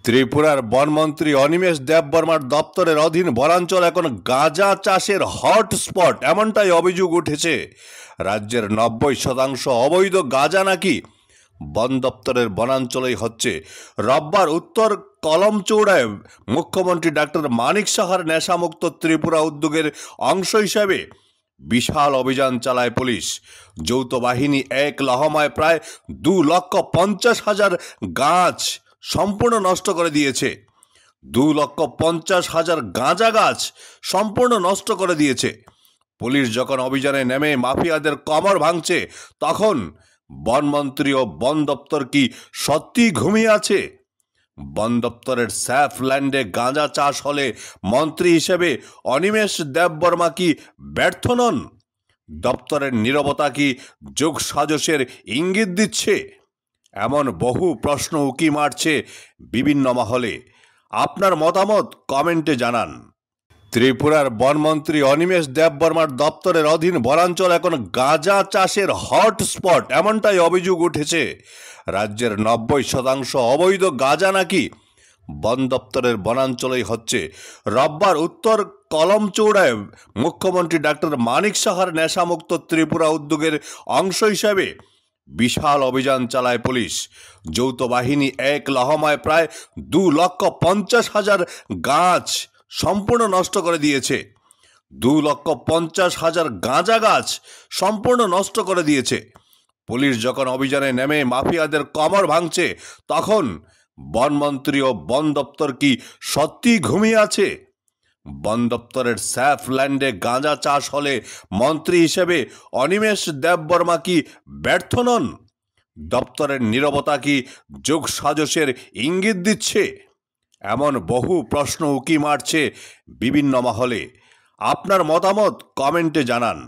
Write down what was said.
ত্রিপুরার বনমন্ত্রী অনিমেষ দেববর্মার দপ্তরের অধীন বনাঞ্চল এখন গাঁজা চাষের হটস্পট, এমনটাই অভিযোগ উঠেছে। রাজ্যের 90% অবৈধ গাঁজা নাকি বন দপ্তরের বনাঞ্চলেই হচ্ছে। রোববার উত্তর কলমচৌড়ায় মুখ্যমন্ত্রী ডক্টর মানিক সাহার নেশামুক্ত ত্রিপুরা উদ্যোগের অংশ হিসাবে বিশাল অভিযান চালায় পুলিশ। যৌথ বাহিনী এক লহমায় প্রায় 2,50,000 গাছ সম্পূর্ণ নষ্ট করে দিয়েছে। 2,50,000 গাঁজা গাছ সম্পূর্ণ নষ্ট করে দিয়েছে। পুলিশ যখন অভিযানে নেমে মাফিয়াদের কমর ভাঙছে, তখন বনমন্ত্রী ও বন দপ্তর কি সত্যি ঘুমিয়ে আছে? বন দপ্তরের স্যাফ ল্যান্ডে গাঁজা চাষ হলে মন্ত্রী হিসেবে অনিমেষ দেববর্মা কি ব্যর্থ নন? দপ্তরের নীরবতা কি যোগসাজশের ইঙ্গিত দিচ্ছে? এমন বহু প্রশ্ন উকি মারছে বিভিন্ন মহলে। আপনার মতামত কমেন্টে জানান। ত্রিপুরার বনমন্ত্রী অনিমেষ দেববর্মার দপ্তরের অধীন বনাঞ্চল এখন গাঁজা চাষের হটস্পট, এমনটাই অভিযোগ উঠেছে। রাজ্যের 90% অবৈধ গাঁজা নাকি বন দপ্তরের বনাঞ্চলেই হচ্ছে। রোববার উত্তর কলমচৌড়ায় মুখ্যমন্ত্রী ডক্টর মানিক সাহার নেশামুক্ত ত্রিপুরা উদ্যোগের অংশ হিসাবে বিশাল অভিযান চালায় পুলিশ। যৌথ বাহিনী এক লহমায় প্রায় 2,50,000 গাছ সম্পূর্ণ নষ্ট করে দিয়েছে। 2,50,000 গাঁজা গাছ সম্পূর্ণ নষ্ট করে দিয়েছে। পুলিশ যখন অভিযানে নেমে মাফিয়াদের কমর ভাঙছে, তখন বনমন্ত্রী ও বন দপ্তর কি সত্যি ঘুমিয়ে আছে? বন দপ্তরের স্যাফ ল্যান্ডে গাঁজা চাষ হলে মন্ত্রী হিসেবে অনিমেষ দেববর্মা কি ব্যর্থ নন? দপ্তরের নীরবতা কি যোগসাজশের ইঙ্গিত দিচ্ছে? এমন বহু প্রশ্ন উকি মারছে বিভিন্ন মহলে। আপনার মতামত কমেন্টে জানান।